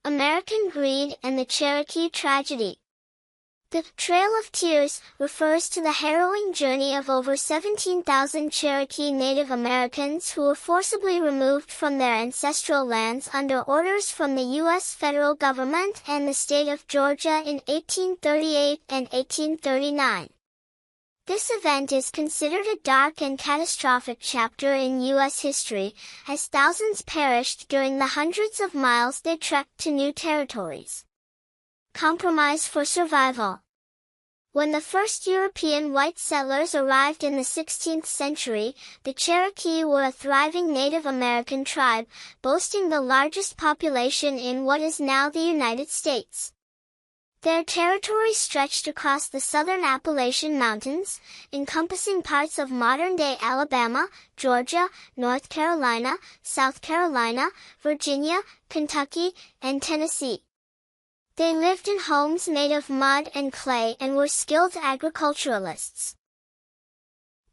American Greed and the Cherokee Tragedy. The Trail of Tears refers to the harrowing journey of over 17,000 Cherokee Native Americans who were forcibly removed from their ancestral lands under orders from the U.S. federal government and the state of Georgia in 1838 and 1839. This event is considered a dark and catastrophic chapter in U.S. history, as thousands perished during the hundreds of miles they trekked to new territories. Compromise for survival. When the first European white settlers arrived in the 16th century, the Cherokee were a thriving Native American tribe, boasting the largest population in what is now the United States. Their territory stretched across the southern Appalachian Mountains, encompassing parts of modern-day Alabama, Georgia, North Carolina, South Carolina, Virginia, Kentucky, and Tennessee. They lived in homes made of mud and clay and were skilled agriculturalists.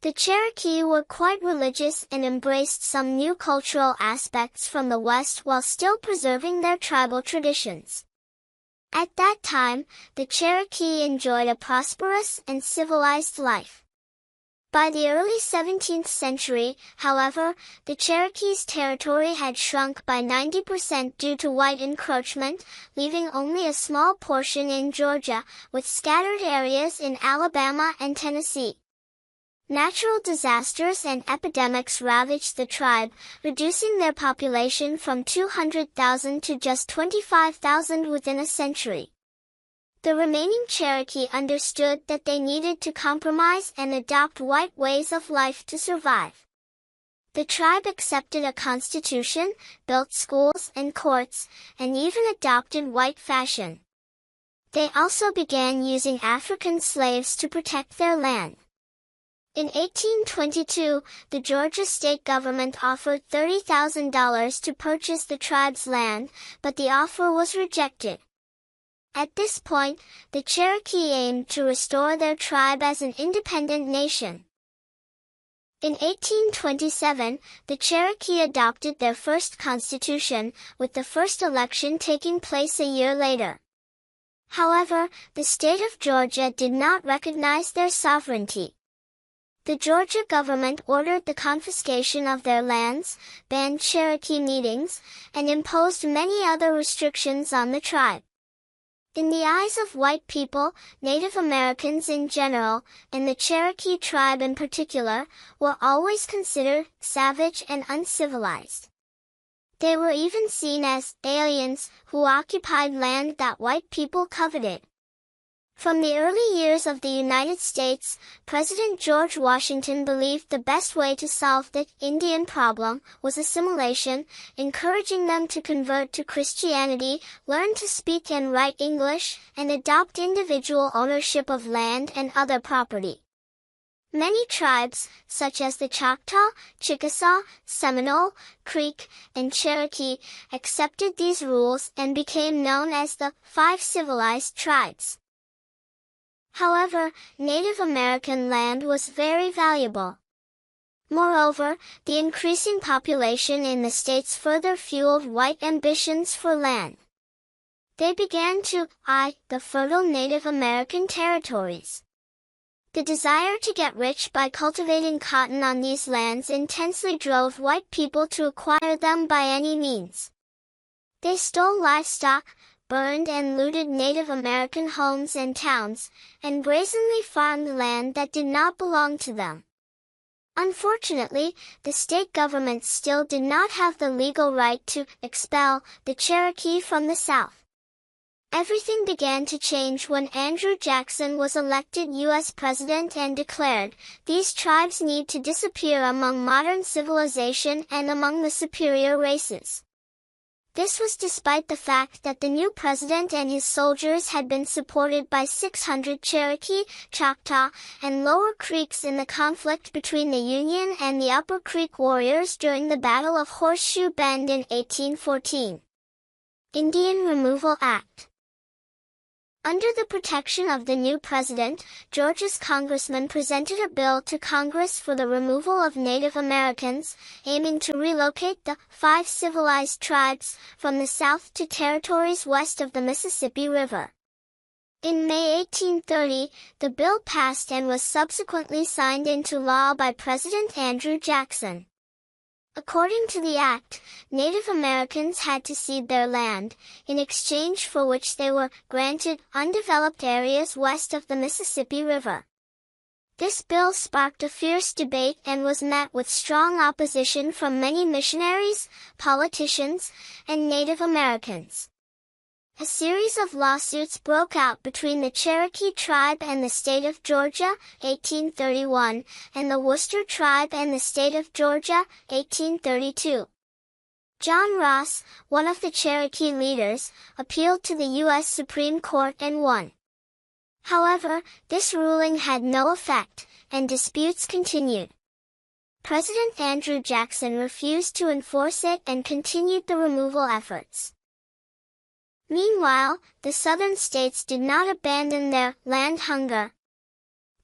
The Cherokee were quite religious and embraced some new cultural aspects from the West while still preserving their tribal traditions. At that time, the Cherokee enjoyed a prosperous and civilized life. By the early 17th century, however, the Cherokees' territory had shrunk by 90% due to white encroachment, leaving only a small portion in Georgia, with scattered areas in Alabama and Tennessee. Natural disasters and epidemics ravaged the tribe, reducing their population from 200,000 to just 25,000 within a century. The remaining Cherokee understood that they needed to compromise and adopt white ways of life to survive. The tribe accepted a constitution, built schools and courts, and even adopted white fashion. They also began using African slaves to protect their land. In 1822, the Georgia state government offered $30,000 to purchase the tribe's land, but the offer was rejected. At this point, the Cherokee aimed to restore their tribe as an independent nation. In 1827, the Cherokee adopted their first constitution, with the first election taking place a year later. However, the state of Georgia did not recognize their sovereignty. The Georgia government ordered the confiscation of their lands, banned Cherokee meetings, and imposed many other restrictions on the tribe. In the eyes of white people, Native Americans in general, and the Cherokee tribe in particular, were always considered savage and uncivilized. They were even seen as aliens who occupied land that white people coveted. From the early years of the United States, President George Washington believed the best way to solve the Indian problem was assimilation, encouraging them to convert to Christianity, learn to speak and write English, and adopt individual ownership of land and other property. Many tribes, such as the Choctaw, Chickasaw, Seminole, Creek, and Cherokee, accepted these rules and became known as the Five Civilized Tribes. However, Native American land was very valuable. Moreover, the increasing population in the states further fueled white ambitions for land. They began to eye the fertile Native American territories. The desire to get rich by cultivating cotton on these lands intensely drove white people to acquire them by any means. They stole livestock, burned and looted Native American homes and towns, and brazenly farmed land that did not belong to them. Unfortunately, the state government still did not have the legal right to expel the Cherokee from the South. Everything began to change when Andrew Jackson was elected U.S. president and declared, "These tribes need to disappear among modern civilization and among the superior races." This was despite the fact that the new president and his soldiers had been supported by 600 Cherokee, Choctaw, and Lower Creeks in the conflict between the Union and the Upper Creek warriors during the Battle of Horseshoe Bend in 1814. Indian Removal Act. Under the protection of the new president, Georgia's congressman presented a bill to Congress for the removal of Native Americans, aiming to relocate the 5 civilized tribes from the south to territories west of the Mississippi River. In May 1830, the bill passed and was subsequently signed into law by President Andrew Jackson. According to the act, Native Americans had to cede their land, in exchange for which they were granted undeveloped areas west of the Mississippi River. This bill sparked a fierce debate and was met with strong opposition from many missionaries, politicians, and Native Americans. A series of lawsuits broke out between the Cherokee tribe and the state of Georgia, 1831, and the Worcester tribe and the state of Georgia, 1832. John Ross, one of the Cherokee leaders, appealed to the U.S. Supreme Court and won. However, this ruling had no effect, and disputes continued. President Andrew Jackson refused to enforce it and continued the removal efforts. Meanwhile, the southern states did not abandon their land hunger.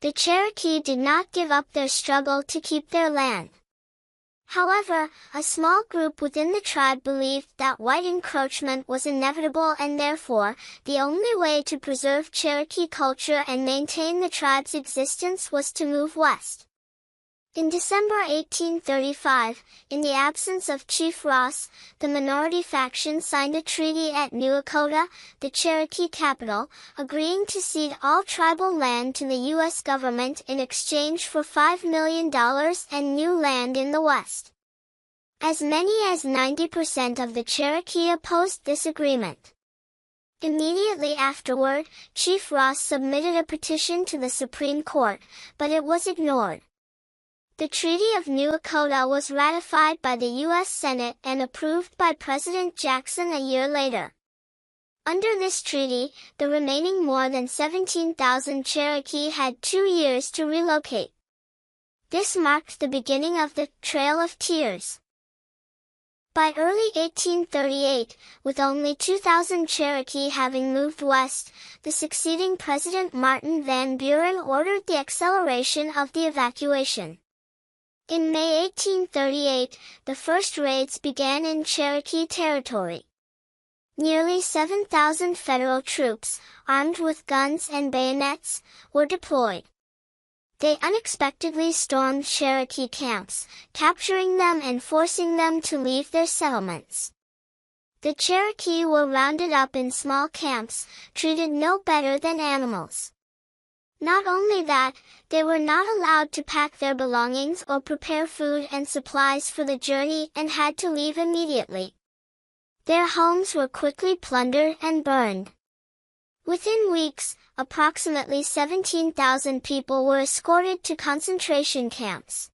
The Cherokee did not give up their struggle to keep their land. However, a small group within the tribe believed that white encroachment was inevitable and therefore, the only way to preserve Cherokee culture and maintain the tribe's existence was to move west. In December 1835, in the absence of Chief Ross, the minority faction signed a treaty at Nuakota, the Cherokee capital, agreeing to cede all tribal land to the U.S. government in exchange for $5 million and new land in the West. As many as 90% of the Cherokee opposed this agreement. Immediately afterward, Chief Ross submitted a petition to the Supreme Court, but it was ignored. The Treaty of Nuakota was ratified by the U.S. Senate and approved by President Jackson a year later. Under this treaty, the remaining more than 17,000 Cherokee had 2 years to relocate. This marked the beginning of the Trail of Tears. By early 1838, with only 2,000 Cherokee having moved west, the succeeding President Martin Van Buren ordered the acceleration of the evacuation. In May 1838, the first raids began in Cherokee territory. Nearly 7,000 federal troops, armed with guns and bayonets, were deployed. They unexpectedly stormed Cherokee camps, capturing them and forcing them to leave their settlements. The Cherokee were rounded up in small camps, treated no better than animals. Not only that, they were not allowed to pack their belongings or prepare food and supplies for the journey and had to leave immediately. Their homes were quickly plundered and burned. Within weeks, approximately 17,000 people were escorted to concentration camps.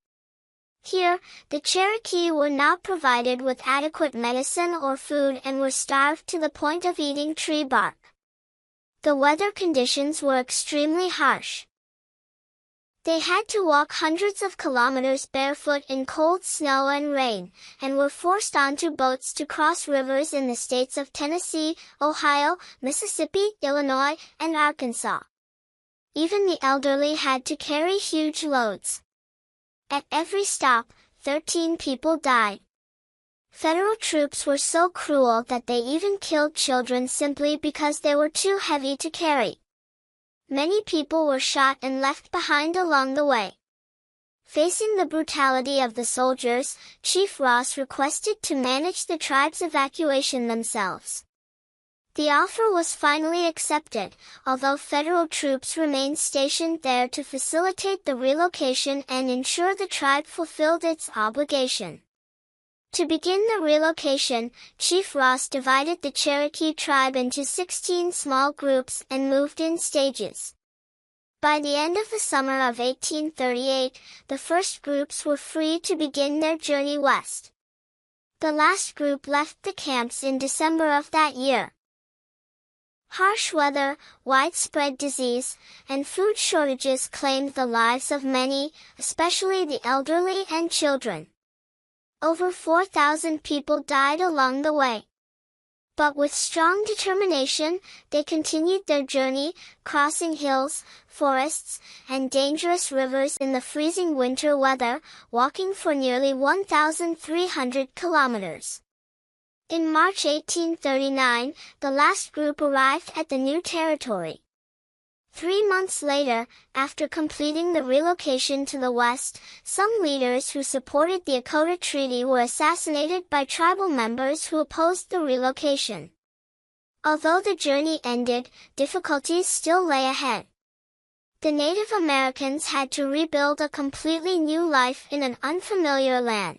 Here, the Cherokee were not provided with adequate medicine or food and were starved to the point of eating tree bark. The weather conditions were extremely harsh. They had to walk hundreds of kilometers barefoot in cold snow and rain, and were forced onto boats to cross rivers in the states of Tennessee, Ohio, Mississippi, Illinois, and Arkansas. Even the elderly had to carry huge loads. At every stop, 13 people died. Federal troops were so cruel that they even killed children simply because they were too heavy to carry. Many people were shot and left behind along the way. Facing the brutality of the soldiers, Chief Ross requested to manage the tribe's evacuation themselves. The offer was finally accepted, although federal troops remained stationed there to facilitate the relocation and ensure the tribe fulfilled its obligation. To begin the relocation, Chief Ross divided the Cherokee tribe into 16 small groups and moved in stages. By the end of the summer of 1838, the first groups were free to begin their journey west. The last group left the camps in December of that year. Harsh weather, widespread disease, and food shortages claimed the lives of many, especially the elderly and children. Over 4,000 people died along the way. But with strong determination, they continued their journey, crossing hills, forests, and dangerous rivers in the freezing winter weather, walking for nearly 1,300 kilometers. In March 1839, the last group arrived at the new territory. 3 months later, after completing the relocation to the west, some leaders who supported the Dakota Treaty were assassinated by tribal members who opposed the relocation. Although the journey ended, difficulties still lay ahead. The Native Americans had to rebuild a completely new life in an unfamiliar land.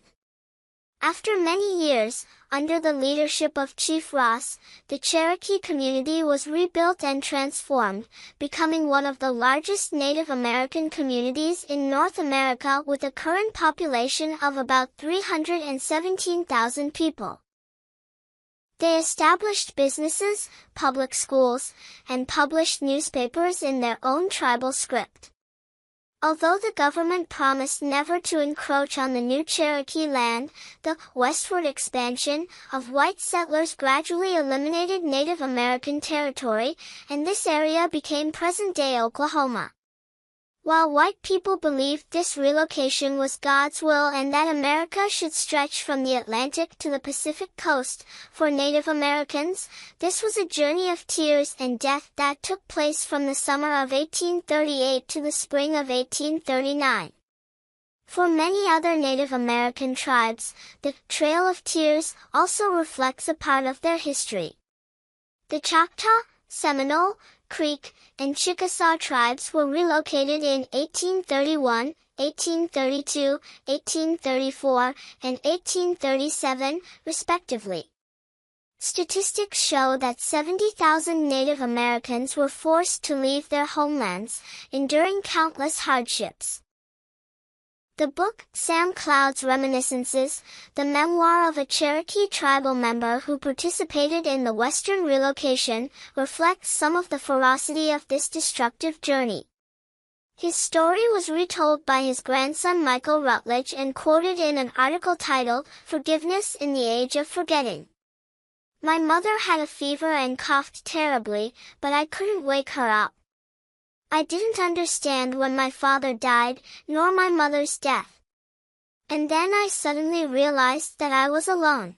After many years, under the leadership of Chief Ross, the Cherokee community was rebuilt and transformed, becoming one of the largest Native American communities in North America with a current population of about 317,000 people. They established businesses, public schools, and published newspapers in their own tribal script. Although the government promised never to encroach on the new Cherokee land, the westward expansion of white settlers gradually eliminated Native American territory, and this area became present-day Oklahoma. While white people believed this relocation was God's will and that America should stretch from the Atlantic to the Pacific coast, for Native Americans, this was a journey of tears and death that took place from the summer of 1838 to the spring of 1839. For many other Native American tribes, the Trail of Tears also reflects a part of their history. The Choctaw, Seminole, Creek, and Chickasaw tribes were relocated in 1831, 1832, 1834, and 1837, respectively. Statistics show that 70,000 Native Americans were forced to leave their homelands, enduring countless hardships. The book, Sam Cloud's Reminiscences, the memoir of a Cherokee tribal member who participated in the Western relocation, reflects some of the ferocity of this destructive journey. His story was retold by his grandson Michael Rutledge and quoted in an article titled, "Forgiveness in the Age of Forgetting." "My mother had a fever and coughed terribly, but I couldn't wake her up. I didn't understand when my father died, nor my mother's death. And then I suddenly realized that I was alone.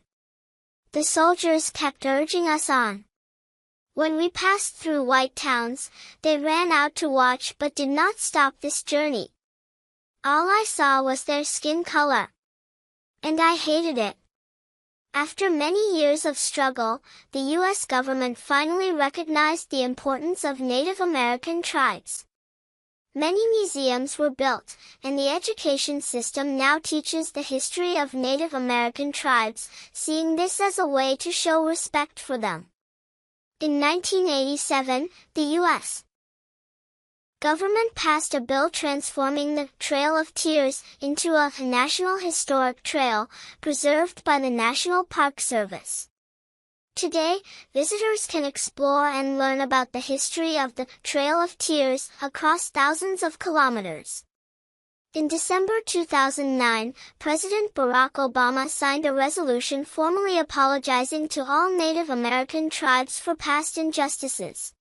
The soldiers kept urging us on. When we passed through white towns, they ran out to watch but did not stop this journey. All I saw was their skin color. And I hated it." After many years of struggle, the U.S. government finally recognized the importance of Native American tribes. Many museums were built, and the education system now teaches the history of Native American tribes, seeing this as a way to show respect for them. In 1987, the U.S. government passed a bill transforming the Trail of Tears into a National Historic Trail, preserved by the National Park Service. Today, visitors can explore and learn about the history of the Trail of Tears across thousands of kilometers. In December 2009, President Barack Obama signed a resolution formally apologizing to all Native American tribes for past injustices.